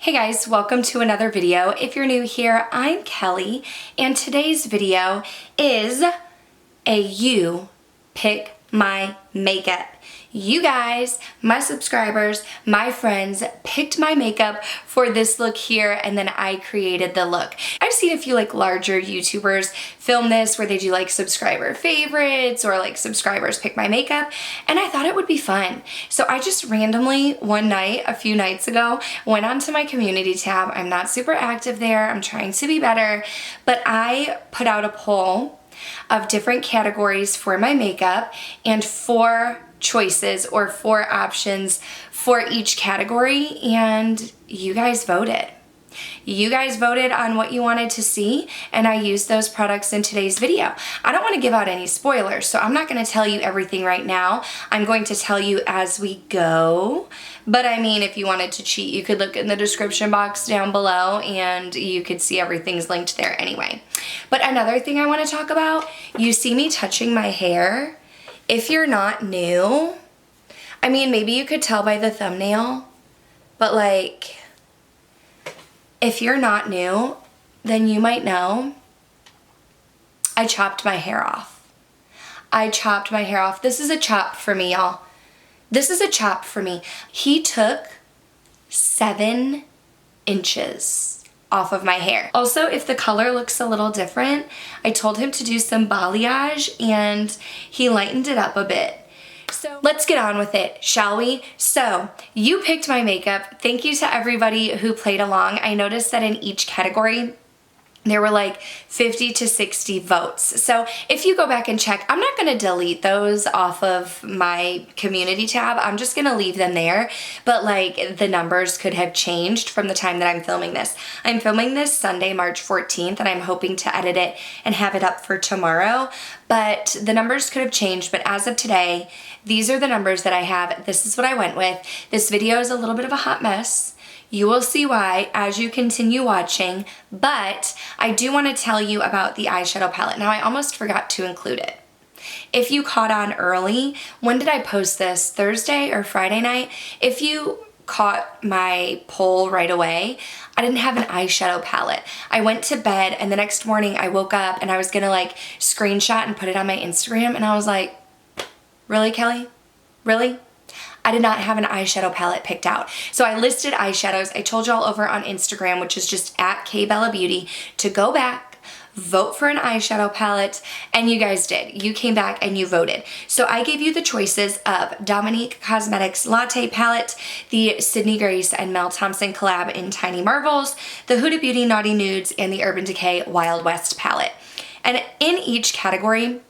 Hey guys, welcome to another video. If you're new here, I'm Kelly, and today's video is a You Pick My Makeup. You guys, my subscribers, my friends, picked my makeup for this look here, and then I created the look. I've seen a few larger YouTubers film this where they do subscriber favorites or subscribers pick my makeup, and I thought it would be fun. So I just randomly one night, a few nights ago, went onto my community tab. I'm not super active there. I'm trying to be better, but I put out a poll of different categories for my makeup and 4 choices or 4 options for each category, and you guys voted. You guys voted on what you wanted to see, and I used those products in today's video. I don't want to give out any spoilers, so I'm not going to tell you everything right now. I'm going to tell you as we go. But I mean, if you wanted to cheat, you could look in the description box down below and you could see everything's linked there anyway. But another thing I want to talk about, you see me touching my hair. If you're not new, I mean, maybe you could tell by the thumbnail, but if you're not new, then you might know I chopped my hair off. I chopped my hair off. This is a chop for me, y'all. This is a chop for me. He took 7 inches off of my hair. Also, if the color looks a little different, I told him to do some balayage and he lightened it up a bit. So let's get on with it, shall we? So you picked my makeup. Thank you to everybody who played along. I noticed that in each category, there were 50 to 60 votes. So if you go back and check, I'm not gonna delete those off of my community tab. I'm just gonna leave them there. But the numbers could have changed from the time that I'm filming this. I'm filming this Sunday, March 14th, and I'm hoping to edit it and have it up for tomorrow. But the numbers could have changed, but as of today, these are the numbers that I have. This is what I went with. This video is a little bit of a hot mess. You will see why as you continue watching, but I do want to tell you about the eyeshadow palette. Now, I almost forgot to include it. If you caught on early, when did I post this? Thursday or Friday night? If you caught my poll right away, I didn't have an eyeshadow palette. I went to bed and the next morning I woke up and I was gonna screenshot and put it on my Instagram, and I was like, really, Kelly? Really? I did not have an eyeshadow palette picked out. So I listed eyeshadows. I told y'all over on Instagram, which is just at KBellaBeauty, to go back, vote for an eyeshadow palette, and you guys did. You came back and you voted. So I gave you the choices of Dominique Cosmetics Latte Palette, the Sydney Grace and Mel Thompson collab in Tiny Marvels, the Huda Beauty Naughty Nudes, and the Urban Decay Wild West palette. And in each category,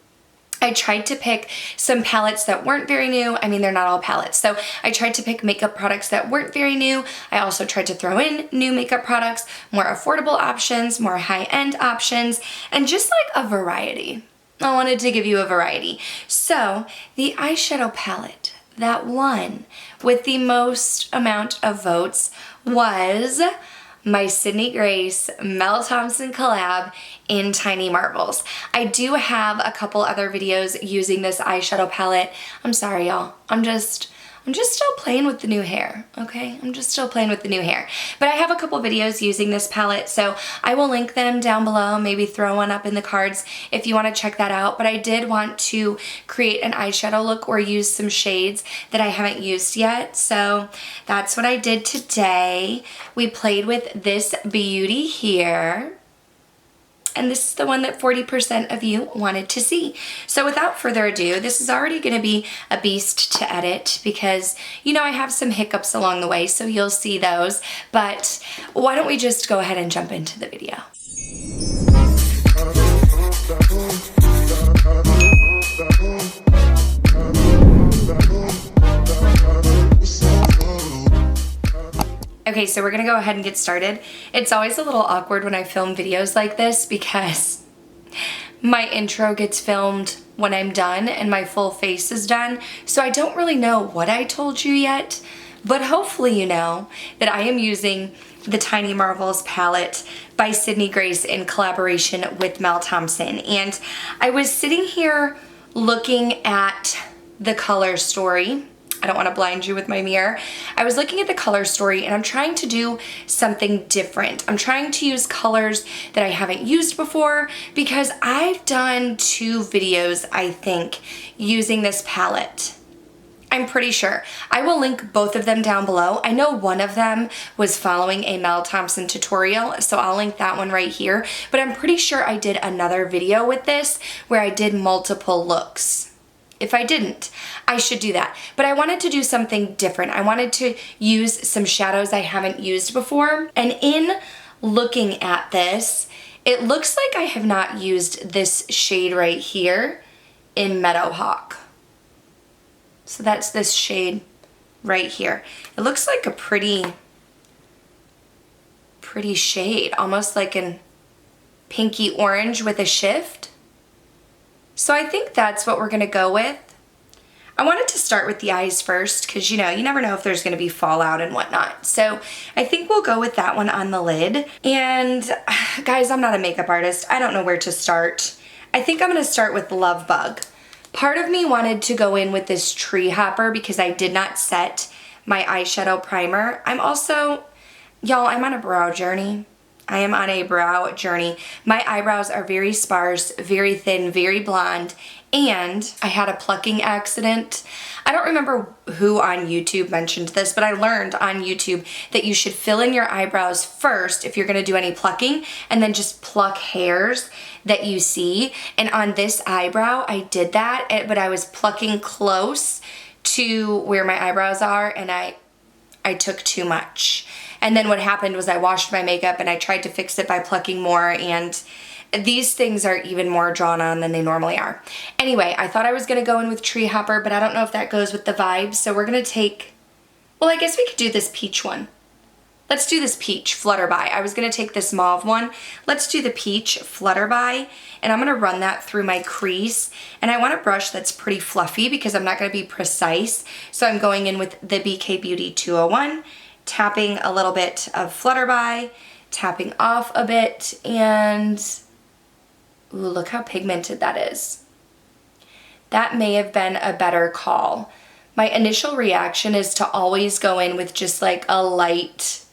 I tried to pick some palettes that weren't very new. I mean, they're not all palettes. So I tried to pick makeup products that weren't very new. I also tried to throw in new makeup products, more affordable options, more high-end options, and just a variety. I wanted to give you a variety. So the eyeshadow palette that won with the most amount of votes was my Sydney Grace Mel Thompson collab in Tiny Marvels. I do have a couple other videos using this eyeshadow palette. I'm sorry, y'all. I'm just still playing with the new hair, okay? I'm just still playing with the new hair. But I have a couple videos using this palette, so I will link them down below, maybe throw one up in the cards if you want to check that out. But I did want to create an eyeshadow look or use some shades that I haven't used yet, so that's what I did today. We played with this beauty here. And this is the one that 40% of you wanted to see. So without further ado, this is already gonna be a beast to edit because, I have some hiccups along the way, so you'll see those. But why don't we just go ahead and jump into the video. Okay, so we're gonna go ahead and get started. It's always a little awkward when I film videos like this because my intro gets filmed when I'm done and my full face is done. So I don't really know what I told you yet, but hopefully you know that I am using the Tiny Marvels palette by Sydney Grace in collaboration with Mel Thompson. And I was sitting here looking at the color story I don't want to blind you with my mirror. I was looking at the color story and I'm trying to do something different. I'm trying to use colors that I haven't used before because I've done 2 videos, I think, using this palette. I'm pretty sure. I will link both of them down below. I know one of them was following a Mel Thompson tutorial, so I'll link that one right here. But I'm pretty sure I did another video with this where I did multiple looks. If I didn't, I should do that. But I wanted to do something different. I wanted to use some shadows I haven't used before. And in looking at this, it looks like I have not used this shade right here in Meadowhawk. So that's this shade right here. It looks like a pretty shade, almost like an pinky orange with a shift. So I think that's what we're gonna go with. I wanted to start with the eyes first because, you know, you never know if there's gonna be fallout and whatnot. So I think we'll go with that one on the lid. And guys, I'm not a makeup artist. I don't know where to start. I think I'm gonna start with Love Bug. Part of me wanted to go in with this Tree Hopper because I did not set my eyeshadow primer. I'm also, y'all, I'm on a brow journey. I am on a brow journey. My eyebrows are very sparse, very thin, very blonde, and I had a plucking accident. I don't remember who on YouTube mentioned this, but I learned on YouTube that you should fill in your eyebrows first if you're gonna do any plucking, and then just pluck hairs that you see. And on this eyebrow, I did that, but I was plucking close to where my eyebrows are, and I took too much. And then what happened was I washed my makeup and I tried to fix it by plucking more, and these things are even more drawn on than they normally are. Anyway, I thought I was gonna go in with Tree Hopper, but I don't know if that goes with the vibes, so we're gonna take, well, I guess we could do this peach one. Let's do this peach Flutterby. I was gonna take this mauve one. Let's do the peach Flutterby, and I'm gonna run that through my crease. And I want a brush that's pretty fluffy because I'm not gonna be precise. So I'm going in with the BK Beauty 201, tapping a little bit of Flutterby, tapping off a bit, and ooh, look how pigmented that is. That may have been a better call. My initial reaction is to always go in with just like a light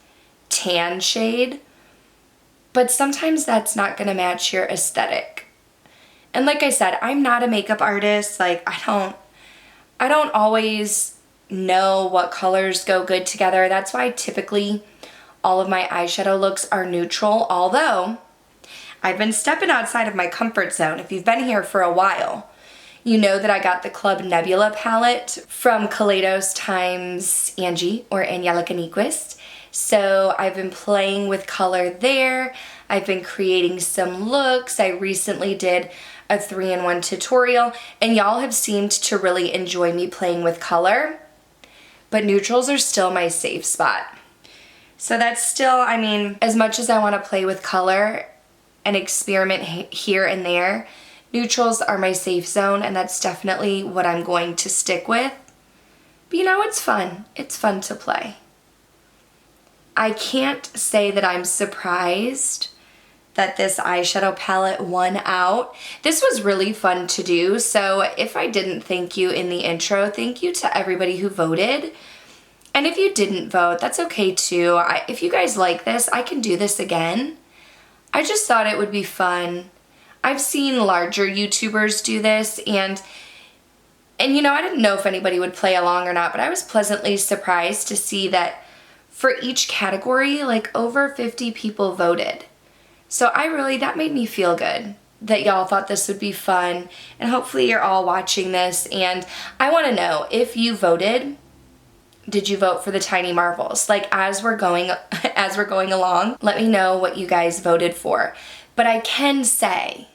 tan shade, but sometimes that's not gonna match your aesthetic. And like I said, I'm not a makeup artist. Like I don't always know what colors go good together. That's why typically all of my eyeshadow looks are neutral, although I've been stepping outside of my comfort zone. If you've been here for a while, you know that I got the Club Nebula palette from Kaleidos times Angie, or Angelica Nyquist. So I've been playing with color there. I've been creating some looks. I recently did a 3-in-1 tutorial, and y'all have seemed to really enjoy me playing with color. But neutrals are still my safe spot. So that's still, I mean, as much as I want to play with color and experiment here and there, neutrals are my safe zone, and that's definitely what I'm going to stick with. But you know, it's fun. It's fun to play. I can't say that I'm surprised that this eyeshadow palette won out. This was really fun to do, so if I didn't thank you in the intro, thank you to everybody who voted. And if you didn't vote, that's okay too. If you guys like this, I can do this again. I just thought it would be fun. I've seen larger YouTubers do this, and you know, I didn't know if anybody would play along or not, but I was pleasantly surprised to see that for each category, like over 50 people voted. So that made me feel good that y'all thought this would be fun, and hopefully you're all watching this, and I want to know if you voted. Did you vote for the Tiny Marvels? Like as we're going along, let me know what you guys voted for. But I can say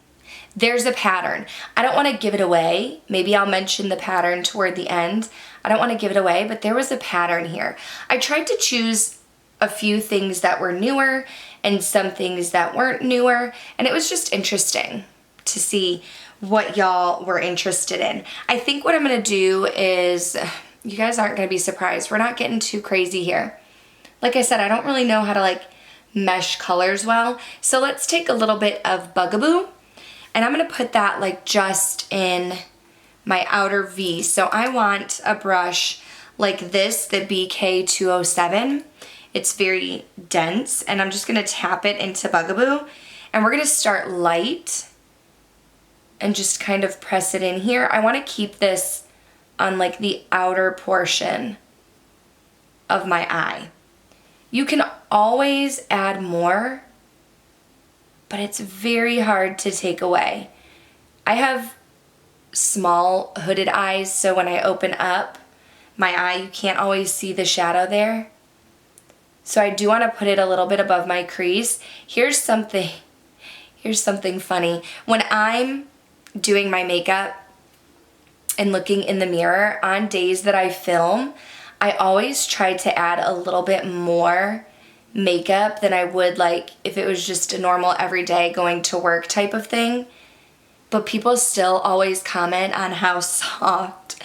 there's a pattern. I don't want to give it away. Maybe I'll mention the pattern toward the end. I don't want to give it away, but there was a pattern here. I tried to choose a few things that were newer and some things that weren't newer, and it was just interesting to see what y'all were interested in. I think what I'm gonna do is, you guys aren't gonna be surprised, we're not getting too crazy here. Like I said, I don't really know how to like mesh colors well, so let's take a little bit of Bugaboo, and I'm gonna put that like just in my outer V. So I want a brush like this, the BK207. It's very dense, and I'm just gonna tap it into Bugaboo, and we're gonna start light and just kind of press it in here. I wanna keep this on like the outer portion of my eye. You can always add more, but it's very hard to take away. I have small hooded eyes, so when I open up my eye, you can't always see the shadow there. So I do want to put it a little bit above my crease. Here's something funny. When I'm doing my makeup and looking in the mirror on days that I film, I always try to add a little bit more makeup than I would like if it was just a normal everyday going to work type of thing. But people still always comment on how soft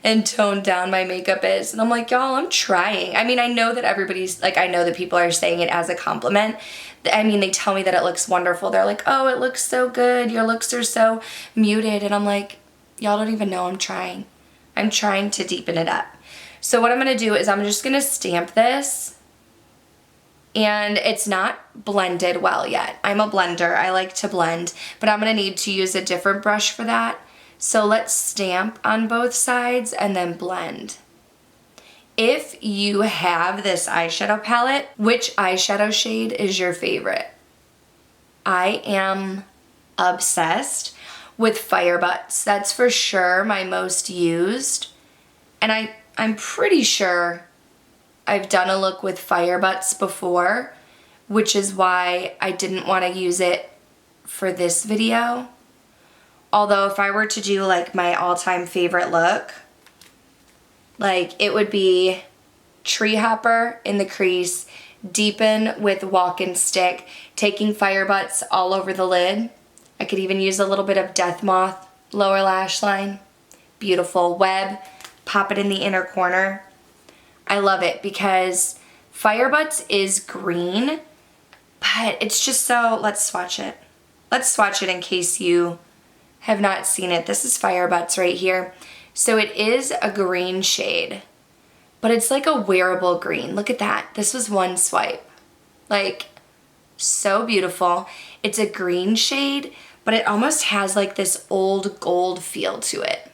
and toned down my makeup is. And I'm like, y'all, I'm trying. I mean, I know that everybody's, like, I know that people are saying it as a compliment. I mean, they tell me that it looks wonderful. They're like, oh, it looks so good. Your looks are so muted. And I'm like, y'all don't even know I'm trying. I'm trying to deepen it up. So what I'm gonna do is I'm just gonna stamp this. And it's not blended well yet. I'm a blender, I like to blend, but I'm gonna need to use a different brush for that. So let's stamp on both sides and then blend. If you have this eyeshadow palette, which eyeshadow shade is your favorite? I am obsessed with Firebutts. That's for sure my most used. And I'm pretty sure I've done a look with Firebutts before, which is why I didn't want to use it for this video. Although if I were to do like my all-time favorite look, like it would be Tree Hopper in the crease, deepen with Walk-In Stick, taking Firebutts all over the lid. I could even use a little bit of Death Moth lower lash line. Beautiful. Web, pop it in the inner corner. I love it because Firebutts is green, but it's just so, let's swatch it. Let's swatch it in case you have not seen it. This is Firebutts right here. So it is a green shade, but it's like a wearable green. Look at that. This was one swipe. Like, so beautiful. It's a green shade, but it almost has like this old gold feel to it.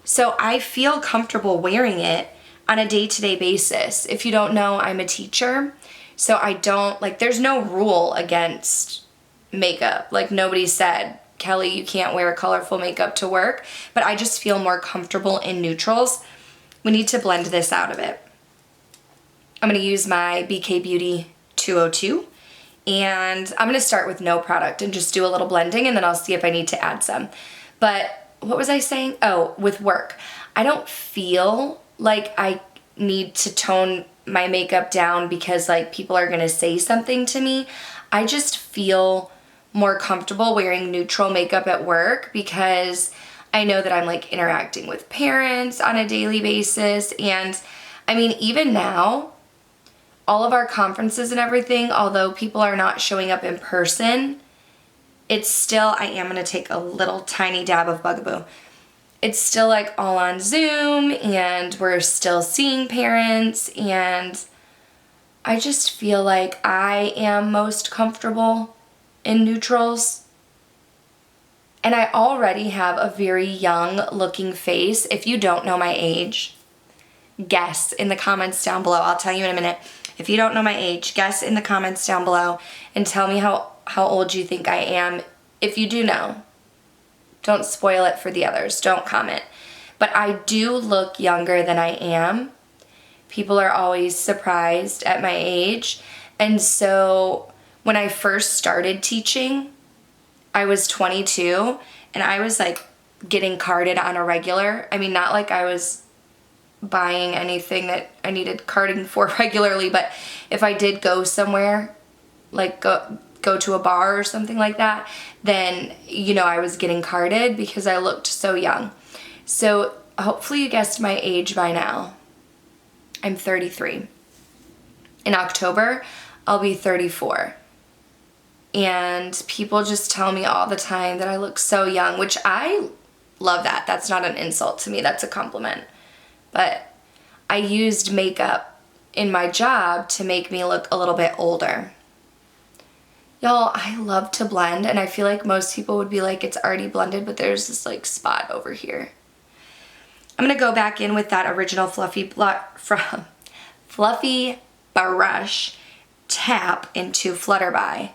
So I feel comfortable wearing it on a day-to-day basis. If you don't know, I'm a teacher, so I don't, like, there's no rule against makeup. Like, nobody said, Kelly, you can't wear colorful makeup to work, but I just feel more comfortable in neutrals. We need to blend this out of it. I'm gonna use my BK Beauty 202, and I'm gonna start with no product and just do a little blending, and then I'll see if I need to add some. But what was I saying? Oh, with work. I don't feel like I need to tone my makeup down because like people are gonna say something to me. I just feel more comfortable wearing neutral makeup at work because I know that I'm like interacting with parents on a daily basis. And I mean, even now, all of our conferences and everything, although people are not showing up in person, it's still, I am gonna take a little tiny dab of Bugaboo. It's still like all on Zoom and we're still seeing parents, and I just feel like I am most comfortable in neutrals. And I already have a very young looking face. If you don't know my age, guess in the comments down below. I'll tell you in a minute. If you don't know my age, guess in the comments down below and tell me how old you think I am. If you do know, don't spoil it for the others. Don't comment. But I do look younger than I am. People are always surprised at my age. And so when I first started teaching, I was 22 and I was like getting carded on a regular. I mean, not like I was buying anything that I needed carding for regularly, but if I did go somewhere, like go to a bar or something like that, then, you know, I was getting carded because I looked so young. So hopefully you guessed my age by now. I'm 33. In October, I'll be 34. And people just tell me all the time that I look so young, which I love that. That's not an insult to me. That's a compliment. But I used makeup in my job to make me look a little bit older. Y'all, I love to blend, and I feel like most people would be like, it's already blended, but there's this like spot over here. I'm gonna go back in with that original fluffy brush, tap into Flutterby,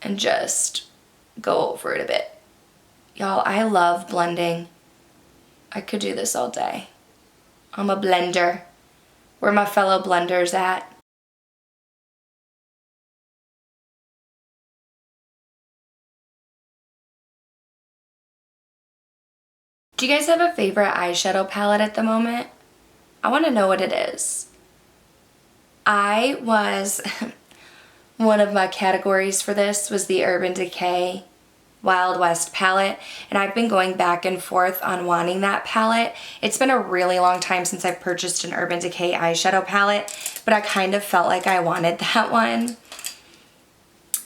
and just go over it a bit. Y'all, I love blending. I could do this all day. I'm a blender. Where my fellow blenders at? Do you guys have a favorite eyeshadow palette at the moment? I want to know what it is. One of my categories for this was the Urban Decay Wild West palette, and I've been going back and forth on wanting that palette. It's been a really long time since I've purchased an Urban Decay eyeshadow palette, but I kind of felt like I wanted that one.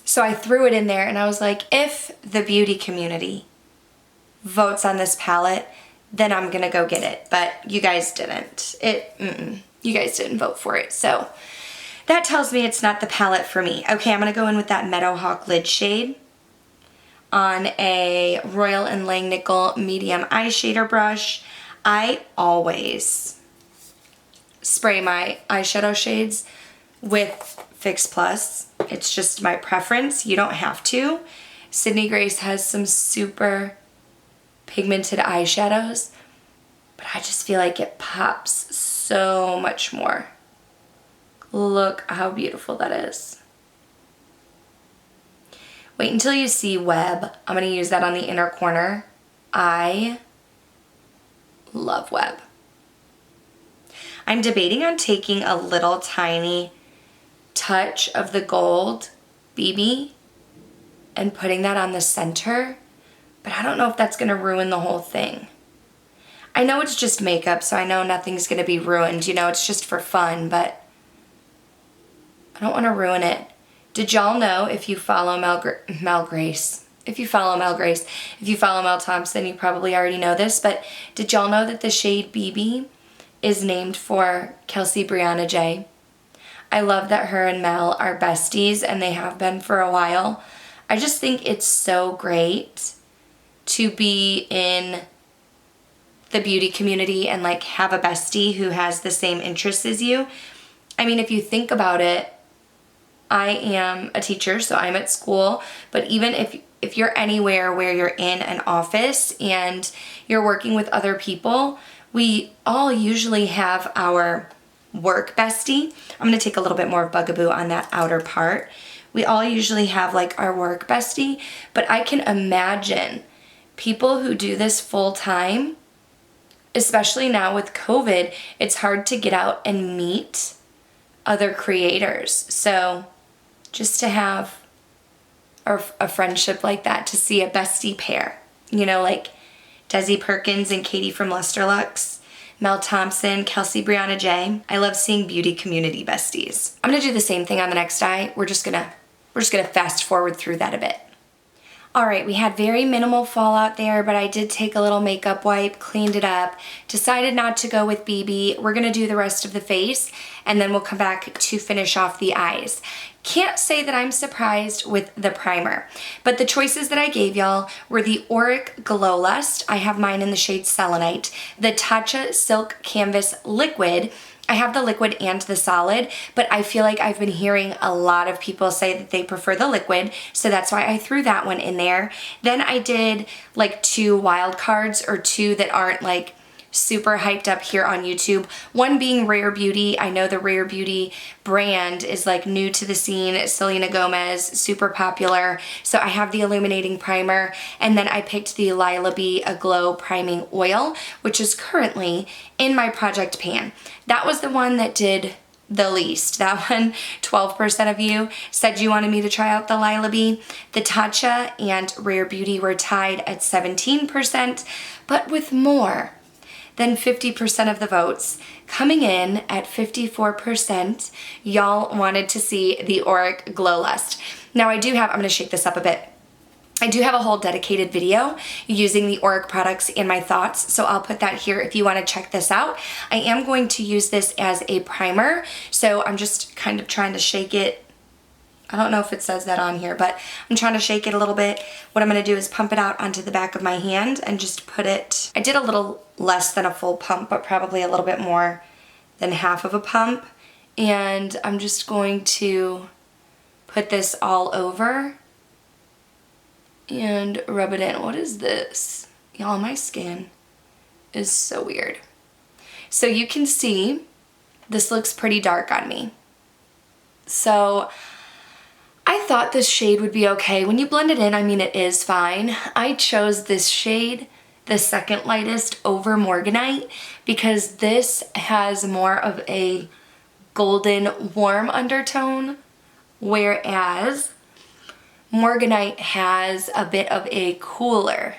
So I threw it in there, and I was like, if the beauty community votes on this palette, then I'm gonna go get it. But you guys didn't. You guys didn't vote for it. So that tells me it's not the palette for me. Okay, I'm gonna go in with that Meadowhawk lid shade on a Royal & Langnickel medium eye shader brush. I always spray my eyeshadow shades with Fix Plus. It's just my preference. You don't have to. Sydney Grace has some super pigmented eyeshadows, but I just feel like it pops so much more. Look how beautiful that is. Wait until you see Web. I'm going to use that on the inner corner. I love Web. I'm debating on taking a little tiny touch of the gold BB and putting that on the center, but I don't know if that's going to ruin the whole thing. I know it's just makeup, so I know nothing's going to be ruined. You know, it's just for fun, but I don't want to ruin it. Did y'all know, if you follow Mel Thompson, you probably already know this, but did y'all know that the shade BB is named for Kelsey Brianna J? I love that her and Mel are besties, and they have been for a while. I just think it's so great to be in the beauty community and like have a bestie who has the same interests as you. I mean, if you think about it, I am a teacher, so I'm at school, but even if you're anywhere where you're in an office and you're working with other people, we all usually have our work bestie. I'm going to take a little bit more bugaboo on that outer part. We all usually have like our work bestie, but I can imagine people who do this full time, especially now with COVID, it's hard to get out and meet other creators. So just to have a friendship like that, to see a bestie pair, you know, like Desi Perkins and Katie from Luster Lux, Mel Thompson, Kelsey Brianna J. I love seeing beauty community besties. I'm gonna do the same thing on the next eye. We're just gonna fast forward through that a bit. All right, we had very minimal fallout there, but I did take a little makeup wipe, cleaned it up, decided not to go with BB. We're gonna do the rest of the face, and then we'll come back to finish off the eyes. Can't say that I'm surprised with the primer, but the choices that I gave y'all were the Auric Glow Lust. I have mine in the shade Selenite, the Tatcha Silk Canvas Liquid. I have the liquid and the solid, but I feel like I've been hearing a lot of people say that they prefer the liquid, so that's why I threw that one in there. Then I did like 2 wild cards, or 2 that aren't like super hyped up here on YouTube. One being Rare Beauty. I know the Rare Beauty brand is like new to the scene. Selena Gomez, super popular. So I have the illuminating primer, and then I picked the Lila Bee Aglow priming oil, which is currently in my project pan. That was the one that did the least. That one, 12% of you said you wanted me to try out the Lila Bee. The Tatcha and Rare Beauty were tied at 17%, but with more than 50% of the votes coming in at 54%, y'all wanted to see the Auric Glow Lust. Now I do have, I'm gonna shake this up a bit. I do have a whole dedicated video using the Auric products and my thoughts, so I'll put that here if you want to check this out. I am going to use this as a primer, so I'm just kind of trying to shake it. I don't know if it says that on here, but I'm trying to shake it a little bit. What I'm going to do is pump it out onto the back of my hand and just put it, I did a little less than a full pump, but probably a little bit more than half of a pump. And I'm just going to put this all over and rub it in. What is this? Y'all, my skin is so weird. So you can see this looks pretty dark on me. So I thought this shade would be okay. When you blend it in, I mean, it is fine. I chose this shade, the second lightest, over Morganite because this has more of a golden warm undertone, whereas Morganite has a bit of a cooler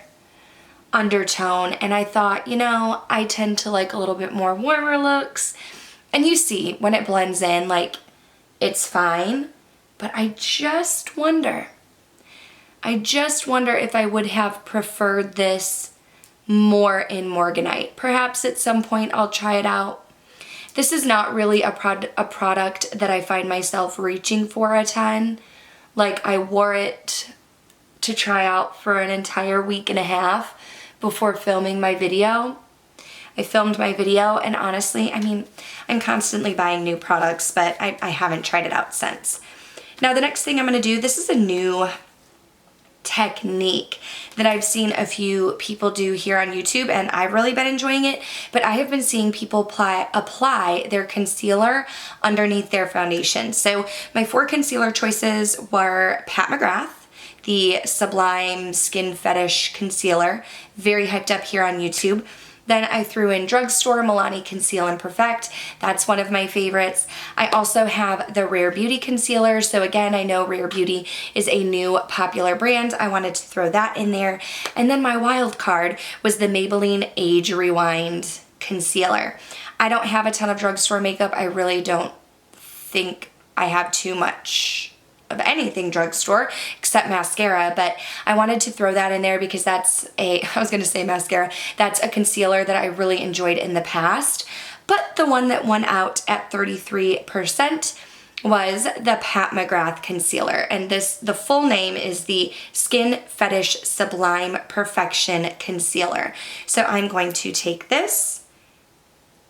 undertone, and I thought, you know, I tend to like a little bit more warmer looks, and you see when it blends in, like, it's fine, but I just wonder if I would have preferred this more in Morganite. Perhaps at some point I'll try it out. This is not really a product that I find myself reaching for a ton. Like, I wore it to try out for an entire week and a half before filming my video. I filmed my video, and honestly, I mean, I'm constantly buying new products, but I haven't tried it out since. Now, the next thing I'm going to do, this is a new technique that I've seen a few people do here on YouTube, and I've really been enjoying it, but I have been seeing people apply their concealer underneath their foundation. So my 4 concealer choices were Pat McGrath, the Sublime Skin Fetish Concealer, very hyped up here on YouTube. Then I threw in Drugstore Milani Conceal and Perfect. That's one of my favorites. I also have the Rare Beauty Concealer. So again, I know Rare Beauty is a new popular brand. I wanted to throw that in there. And then my wild card was the Maybelline Age Rewind Concealer. I don't have a ton of drugstore makeup. I really don't think I have too much of anything drugstore except mascara, but I wanted to throw that in there because that's I was gonna say mascara, that's a concealer that I really enjoyed in the past, but the one that won out at 33% was the Pat McGrath concealer, and the full name is the Skin Fetish Sublime Perfection Concealer. So I'm going to take this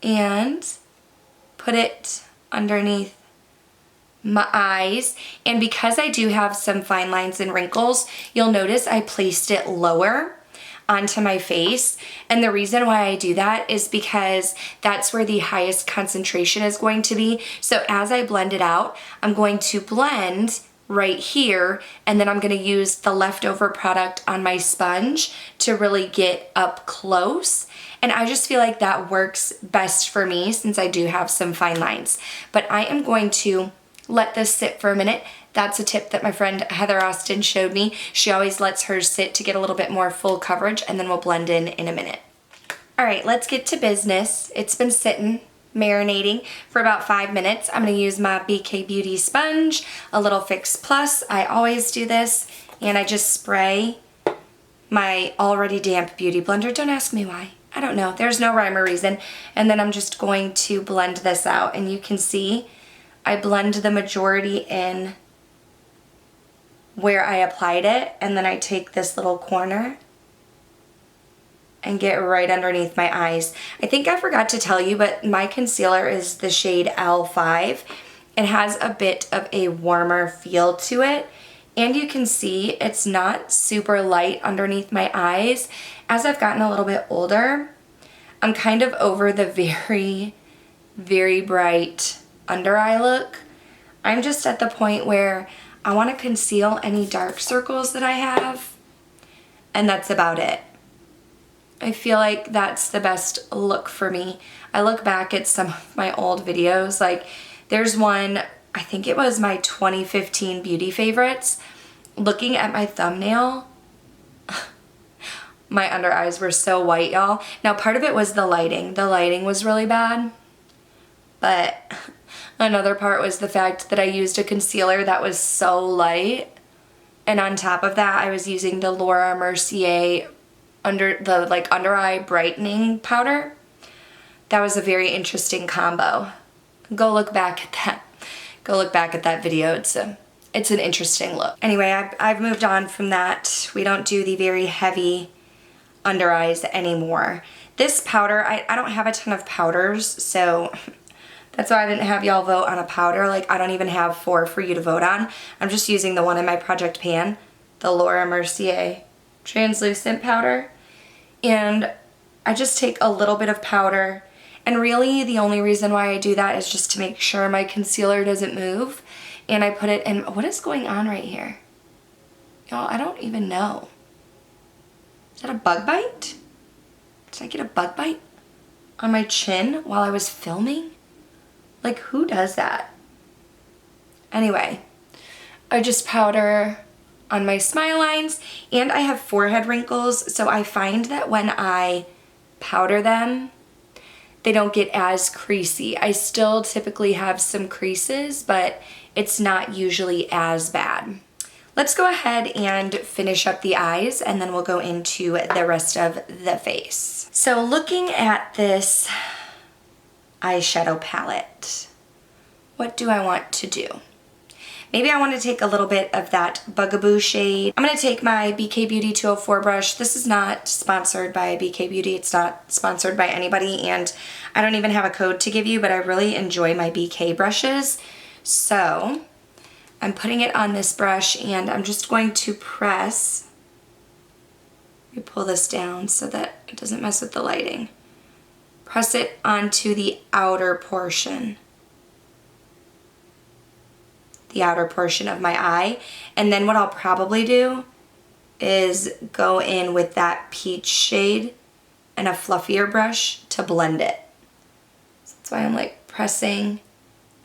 and put it underneath my eyes, and because I do have some fine lines and wrinkles, you'll notice I placed it lower onto my face, and the reason why I do that is because that's where the highest concentration is going to be. So as I blend it out, I'm going to blend right here, and then I'm going to use the leftover product on my sponge to really get up close. And I just feel like that works best for me since I do have some fine lines. But I am going to let this sit for a minute. That's a tip that my friend Heather Austin showed me. She always lets hers sit to get a little bit more full coverage, and then we'll blend in a minute. All right, let's get to business. It's been sitting, marinating for about 5 minutes. I'm gonna use my BK Beauty sponge, a little Fix Plus. I always do this, and I just spray my already damp beauty blender. Don't ask me why. I don't know. There's no rhyme or reason. And then I'm just going to blend this out, and you can see I blend the majority in where I applied it, and then I take this little corner and get right underneath my eyes. I think I forgot to tell you, but my concealer is the shade L5. It has a bit of a warmer feel to it, and you can see it's not super light underneath my eyes. As I've gotten a little bit older, I'm kind of over the very, very bright under eye look. I'm just at the point where I want to conceal any dark circles that I have, and that's about it. I feel like that's the best look for me. I look back at some of my old videos, like there's one, I think it was my 2015 beauty favorites. Looking at my thumbnail, my under eyes were so white, y'all. Now part of it was the lighting. The lighting was really bad, but another part was the fact that I used a concealer that was so light And on top of that, I was using the Laura Mercier under eye brightening powder. That was a very interesting combo. Go look back at that. Go look back at that video. It's an interesting look. Anyway, I've moved on from that. We don't do the very heavy under eyes anymore. This powder, I don't have a ton of powders, so that's why I didn't have y'all vote on a powder. Like, I don't even have 4 for you to vote on. I'm just using the one in my project pan, the Laura Mercier translucent powder. And I just take a little bit of powder, and really the only reason why I do that is just to make sure my concealer doesn't move. And I put it in, what is going on right here? Y'all, I don't even know. Is that a bug bite? Did I get a bug bite on my chin while I was filming? Like, who does that? Anyway, I just powder on my smile lines, and I have forehead wrinkles, so I find that when I powder them, they don't get as creasy. I still typically have some creases, but it's not usually as bad. Let's go ahead and finish up the eyes, and then we'll go into the rest of the face. So looking at this eyeshadow palette, what do I want to do? Maybe I want to take a little bit of that Bugaboo shade. I'm going to take my BK Beauty 204 brush. This is not sponsored by BK Beauty. It's not sponsored by anybody, and I don't even have a code to give you, but I really enjoy my BK brushes. So I'm putting it on this brush, and I'm just going to press. Let me pull this down so that it doesn't mess with the lighting. Press it onto the outer portion. The outer portion of my eye. And then what I'll probably do is go in with that peach shade and a fluffier brush to blend it. So that's why I'm like pressing.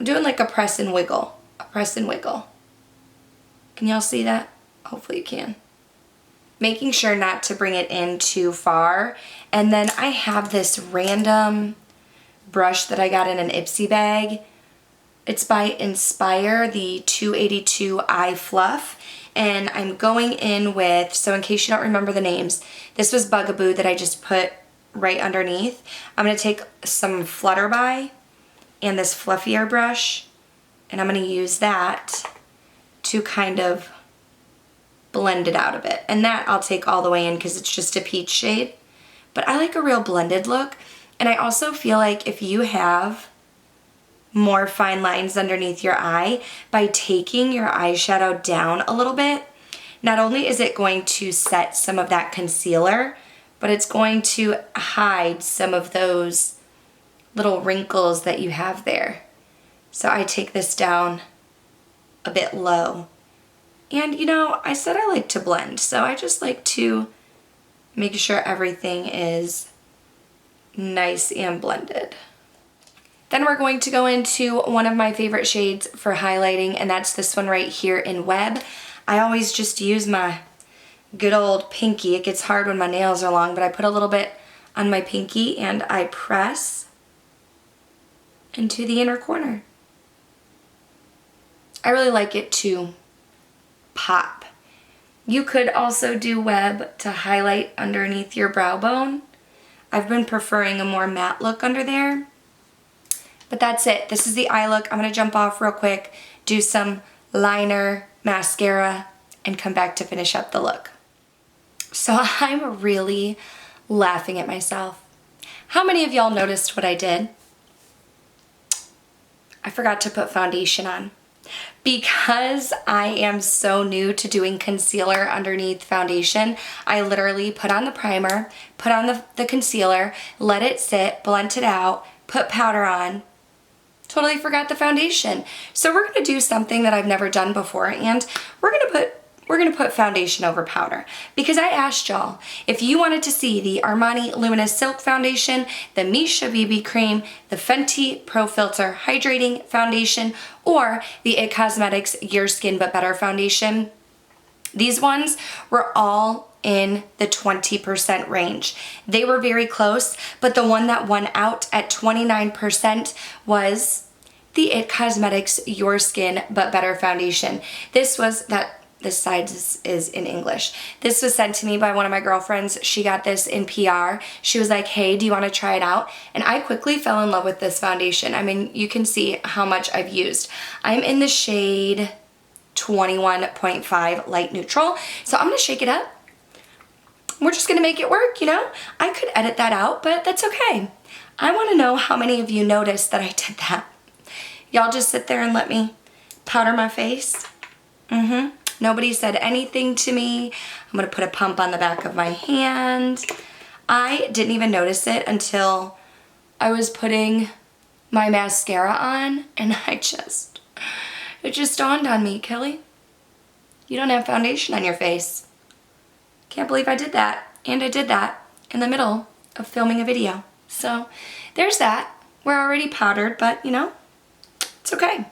I'm doing like a press and wiggle. A press and wiggle. Can y'all see that? Hopefully you can. Making sure not to bring it in too far. And then I have this random brush that I got in an Ipsy bag. It's by Inspire, the 282 Eye Fluff. And I'm going in with, so in case you don't remember the names, this was Bugaboo that I just put right underneath. I'm going to take some Flutterby and this fluffier brush, and I'm going to use that to kind of blend it out a bit. And that I'll take all the way in because it's just a peach shade. But I like a real blended look. And I also feel like if you have more fine lines underneath your eye, by taking your eyeshadow down a little bit, not only is it going to set some of that concealer, but it's going to hide some of those little wrinkles that you have there. So I take this down a bit low. And you know, I said I like to blend, so I just like to make sure everything is nice and blended. Then we're going to go into one of my favorite shades for highlighting, and that's this one right here in Web. I always just use my good old pinky. It gets hard when my nails are long, but I put a little bit on my pinky and I press into the inner corner. I really like it to pop. You could also do Web to highlight underneath your brow bone. I've been preferring a more matte look under there. But that's it. This is the eye look. I'm going to jump off real quick, do some liner, mascara, and come back to finish up the look. So I'm really laughing at myself. How many of y'all noticed what I did? I forgot to put foundation on. Because I am so new to doing concealer underneath foundation, I literally put on the primer, put on the concealer, let it sit, blend it out, put powder on. Totally forgot the foundation. So we're gonna do something that I've never done before, and we're gonna put foundation over powder, because I asked y'all if you wanted to see the Armani Luminous Silk Foundation, the Misha BB Cream, the Fenty Pro Filter Hydrating Foundation, or the It Cosmetics Your Skin But Better Foundation. These ones were all in the 20% range. They were very close, but the one that won out at 29% was the It Cosmetics Your Skin But Better Foundation. This was that this side is in English. This was sent to me by one of my girlfriends. She got this in PR. She was like, hey, do you want to try it out? And I quickly fell in love with this foundation. I mean, you can see how much I've used. I'm in the shade 21.5 light neutral. So I'm going to shake it up. We're just going to make it work, you know? I could edit that out, but that's okay. I want to know how many of you noticed that I did that. Y'all just sit there and let me powder my face. Nobody said anything to me. I'm gonna put a pump on the back of my hand. I didn't even notice it until I was putting my mascara on, and it just dawned on me, Kelly, you don't have foundation on your face. Can't believe I did that. And I did that in the middle of filming a video. So there's that. We're already powdered, but you know, it's okay.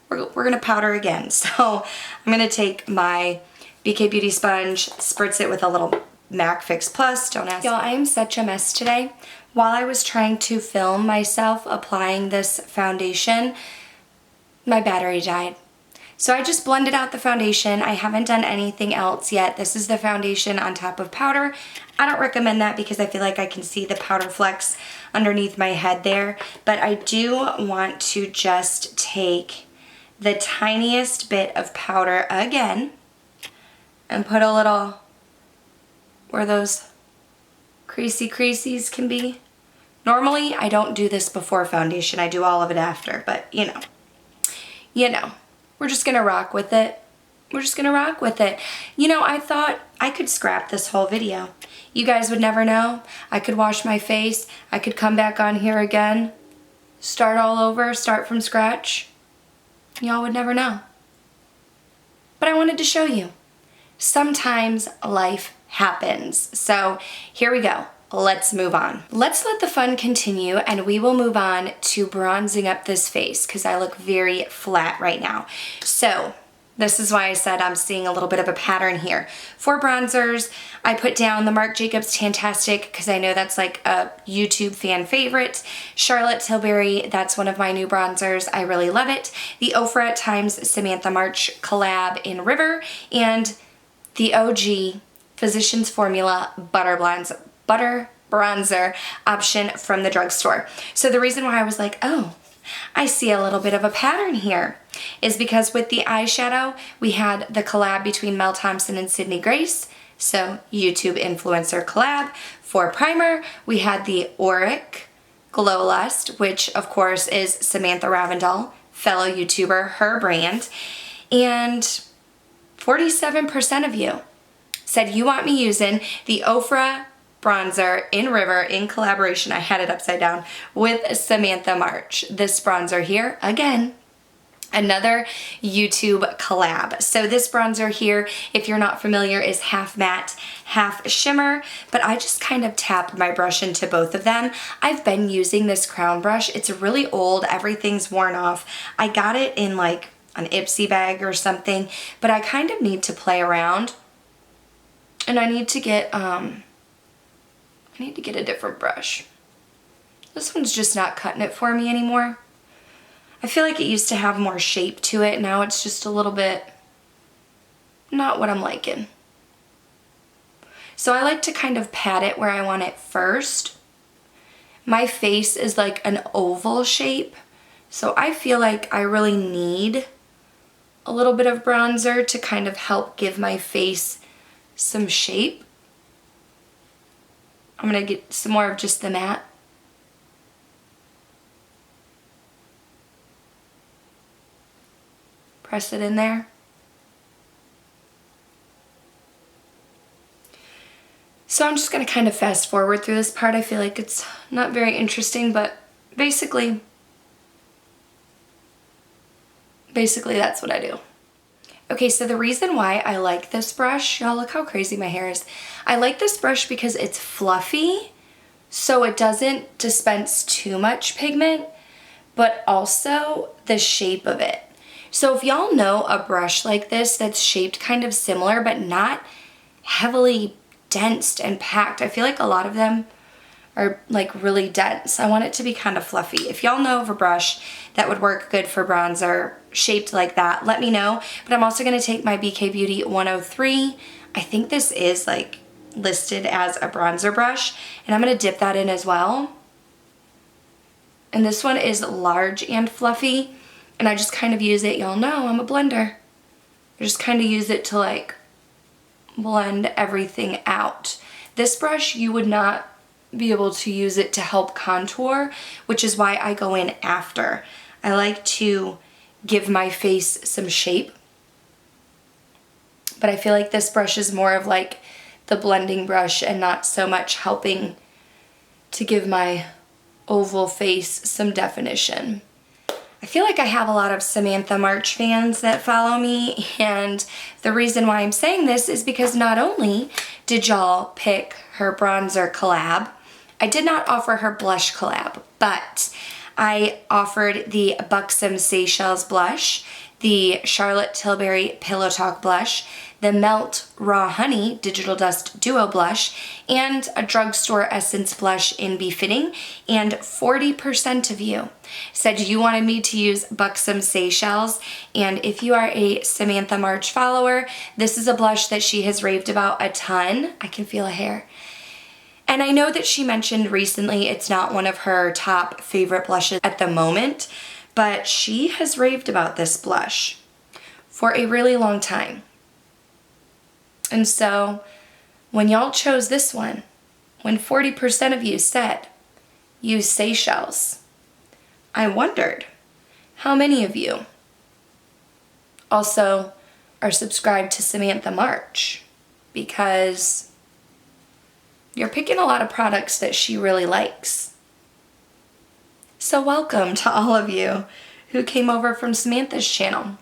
We're gonna powder again. So I'm gonna take my BK Beauty sponge, spritz it with a little MAC Fix Plus. Don't ask. Y'all, I am such a mess today. While I was trying to film myself applying this foundation, my battery died. So I just blended out the foundation. I haven't done anything else yet. This is the foundation on top of powder. I don't recommend that because I feel like I can see the powder flecks underneath my head there. But I do want to just take the tiniest bit of powder again and put a little where those creases can be. Normally I don't do this before foundation, I do all of it after, but you know, we're just gonna rock with it. We're just gonna rock with it. You know, I thought I could scrap this whole video. You guys would never know. I could wash my face, I could come back on here again, start all over, start from scratch. Y'all would never know. But I wanted to show you. Sometimes life happens. So here we go. Let's move on. Let's let the fun continue and we will move on to bronzing up this face because I look very flat right now. So this is why I said I'm seeing a little bit of a pattern here. For bronzers, I put down the Marc Jacobs Tantastic because I know that's like a YouTube fan favorite. Charlotte Tilbury, that's one of my new bronzers. I really love it. The Ofra times Samantha March collab in River, and the OG Physicians Formula Butter Bronzer option from the drugstore. So the reason why I was like, oh, I see a little bit of a pattern here is because with the eyeshadow, we had the collab between Mel Thompson and Sydney Grace, so YouTube influencer collab. For primer, we had the Auric Glow Lust, which of course is Samantha Ravindell, fellow YouTuber, her brand, and 47% of you said you want me using the Ofra bronzer in River in collaboration, I had it upside down, with Samantha March. This bronzer here, again, another YouTube collab. So this bronzer here, if you're not familiar, is half matte, half shimmer, but I just kind of tap my brush into both of them. I've been using this crown brush. It's really old, everything's worn off. I got it in like an Ipsy bag or something, but I kind of need to play around, and I need to get a different brush. This one's just not cutting it for me anymore. I feel like it used to have more shape to it. Now it's just a little bit not what I'm liking. So I like to kind of pat it where I want it first. My face is like an oval shape, so I feel like I really need a little bit of bronzer to kind of help give my face some shape. I'm gonna get some more of just the matte. Press it in there. So I'm just gonna kind of fast forward through this part. I feel like it's not very interesting, but basically that's what I do. Okay, so the reason why I like this brush, y'all look how crazy my hair is. I like this brush because it's fluffy, so it doesn't dispense too much pigment, but also the shape of it. So if y'all know a brush like this that's shaped kind of similar, but not heavily densed and packed, I feel like a lot of them are like really dense. I want it to be kind of fluffy. If y'all know of a brush that would work good for bronzer shaped like that, let me know. But I'm also gonna take my BK Beauty 103. I think this is like listed as a bronzer brush, and I'm gonna dip that in as well. And this one is large and fluffy, and I just kind of use it, y'all know I'm a blender. I just kind of use it to like blend everything out. This brush, you would not be able to use it to help contour, which is why I go in after. I like to give my face some shape, but I feel like this brush is more of like the blending brush and not so much helping to give my oval face some definition. I feel like I have a lot of Samantha March fans that follow me, and the reason why I'm saying this is because not only did y'all pick her bronzer collab, I did not offer her blush collab, but I offered the Buxom Seychelles blush, the Charlotte Tilbury Pillow Talk blush, the Melt Raw Honey Digital Dust Duo blush, and a drugstore essence blush in Befitting, and 40% of you said you wanted me to use Buxom Seychelles, and if you are a Samantha March follower, this is a blush that she has raved about a ton. I can feel a hair. And I know that she mentioned recently it's not one of her top favorite blushes at the moment, but she has raved about this blush for a really long time. And so when y'all chose this one, when 40% of you said use Seychelles, I wondered how many of you also are subscribed to Samantha March, because you're picking a lot of products that she really likes. So welcome to all of you who came over from Samantha's channel.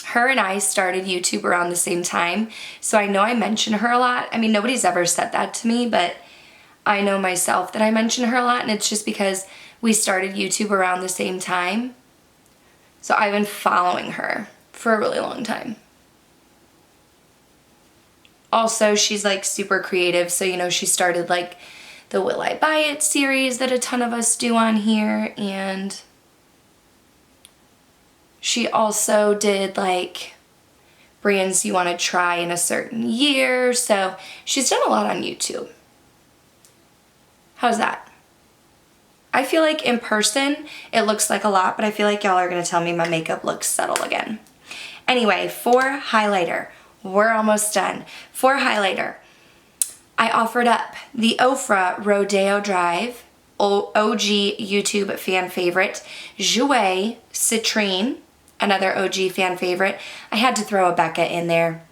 Her and I started YouTube around the same time, so I know I mention her a lot. I mean, nobody's ever said that to me, but I know myself that I mention her a lot, and it's just because we started YouTube around the same time. So I've been following her for a really long time. Also, she's like super creative, so you know, she started like the Will I Buy It series that a ton of us do on here, and she also did like brands you want to try in a certain year, so she's done a lot on YouTube. How's that? I feel like in person it looks like a lot, but I feel like y'all are going to tell me my makeup looks subtle again. Anyway, for highlighter, we're almost done. For highlighter, I offered up the Ofra Rodeo Drive, OG YouTube fan favorite, Jouer Citrine, another OG fan favorite. I had to throw a Becca in there.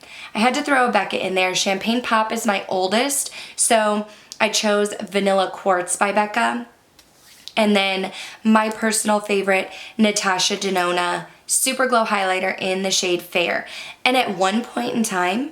Champagne Pop is my oldest, so I chose Vanilla Quartz by Becca. And then my personal favorite, Natasha Denona Super Glow Highlighter in the shade Fair. And at one point in time,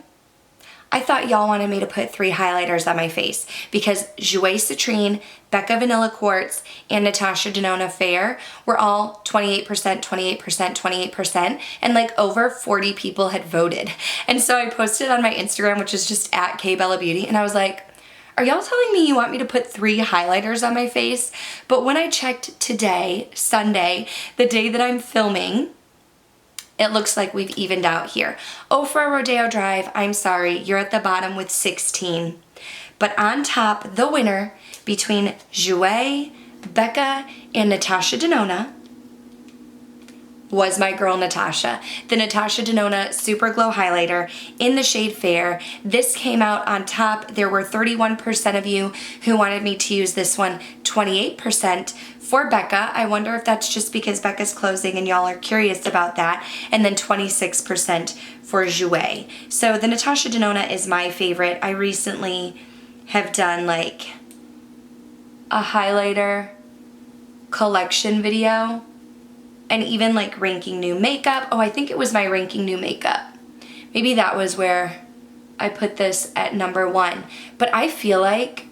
I thought y'all wanted me to put 3 highlighters on my face, because Jouer Citrine, Becca Vanilla Quartz, and Natasha Denona Fair were all 28%, 28%, 28%, and like over 40 people had voted. And so I posted on my Instagram, which is just at KBellaBeauty, and I was like, are y'all telling me you want me to put 3 highlighters on my face? But when I checked today, Sunday, the day that I'm filming, it looks like we've evened out here. Ofra Rodeo Drive, I'm sorry, you're at the bottom with 16. But on top, the winner between Jouer, Becca, and Natasha Denona was my girl Natasha. The Natasha Denona Super Glow Highlighter in the shade Fair. This came out on top. There were 31% of you who wanted me to use this one, 28% for Becca. I wonder if that's just because Becca's closing and y'all are curious about that. And then 26% for Jouer. So the Natasha Denona is my favorite. I recently have done like a highlighter collection video, and even like ranking new makeup. Oh, I think it was my ranking new makeup. Maybe that was where I put this at number 1. But I feel like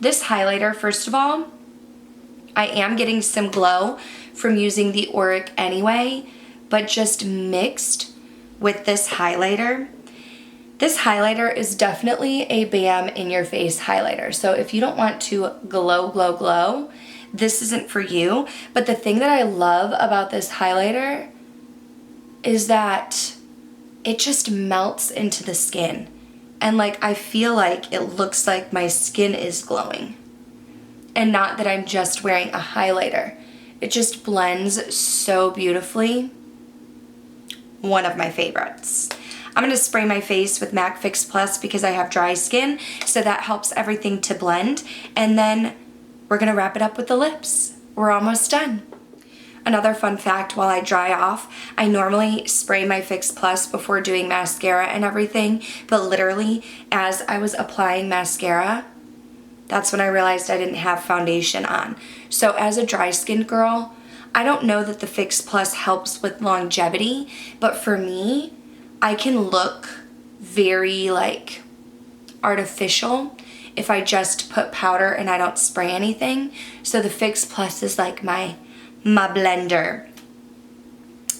this highlighter, first of all, I am getting some glow from using the Auric anyway, but just mixed with this highlighter, This highlighter is definitely a bam in your face highlighter. So if you don't want to glow, glow, glow, this isn't for you. But the thing that I love about this highlighter is that it just melts into the skin. And like, I feel like it looks like my skin is glowing. And not that I'm just wearing a highlighter. It just blends so beautifully. One of my favorites. I'm gonna spray my face with MAC Fix Plus because I have dry skin, so that helps everything to blend. And then we're gonna wrap it up with the lips. We're almost done. Another fun fact, while I dry off, I normally spray my Fix Plus before doing mascara and everything, but literally as I was applying mascara, that's when I realized I didn't have foundation on. So as a dry skin girl, I don't know that the Fix Plus helps with longevity, but for me, I can look very like artificial if I just put powder and I don't spray anything. So the Fix Plus is like my blender.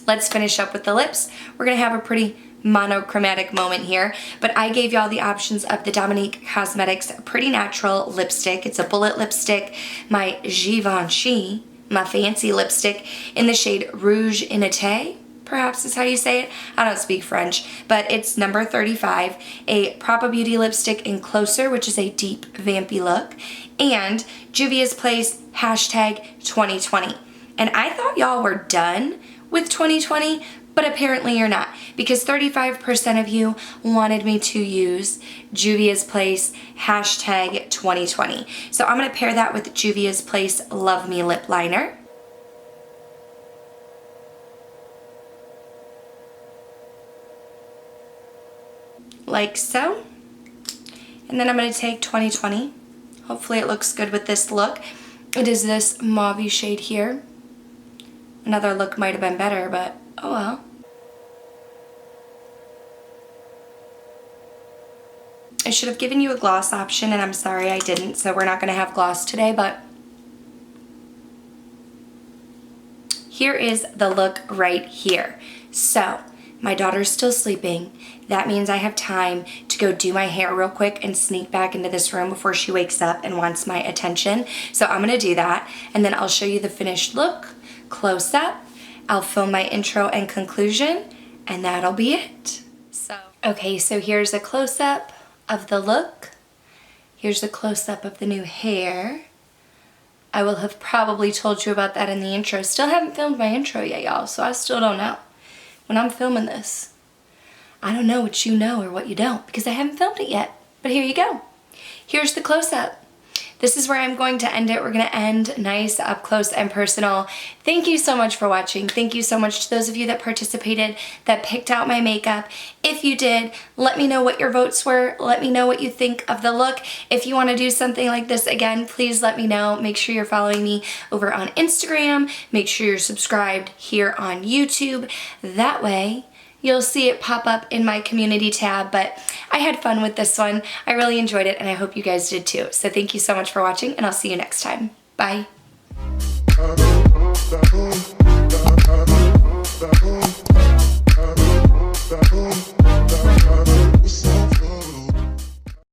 Let's finish up with the lips. We're gonna have a pretty monochromatic moment here, but I gave y'all the options of the Dominique Cosmetics Pretty Natural lipstick. It's a bullet lipstick, my Givenchy, my fancy lipstick in the shade Rouge Inité, perhaps is how you say it. I don't speak French, but it's number 35, a Propa Beauty lipstick in Closer, which is a deep vampy look, and Juvia's Place hashtag 2020. And I thought y'all were done with 2020, but apparently you're not, because 35% of you wanted me to use Juvia's Place hashtag 2020. So I'm gonna pair that with Juvia's Place Love Me Lip Liner. Like so. And then I'm gonna take 2020. Hopefully it looks good with this look. It is this mauve shade here. Another look might have been better, but oh well. I should have given you a gloss option, and I'm sorry I didn't, so we're not gonna have gloss today, but here is the look right here. So, my daughter's still sleeping. That means I have time to go do my hair real quick and sneak back into this room before she wakes up and wants my attention. So I'm gonna do that, and then I'll show you the finished look, close up. I'll film my intro and conclusion, and that'll be it. Okay, so here's a close-up of the look. Here's a close-up of the new hair. I will have probably told you about that in the intro. Still haven't filmed my intro yet, y'all, so I still don't know. When I'm filming this, I don't know what you know or what you don't, because I haven't filmed it yet. But here you go. Here's the close-up. This is where I'm going to end it. We're going to end nice, up close and personal. Thank you so much for watching. Thank you so much to those of you that participated, that picked out my makeup. If you did, let me know what your votes were. Let me know what you think of the look. If you want to do something like this again, please let me know. Make sure you're following me over on Instagram. Make sure you're subscribed here on YouTube. That way, you'll see it pop up in my community tab, but I had fun with this one. I really enjoyed it, and I hope you guys did too. So thank you so much for watching, and I'll see you next time. Bye.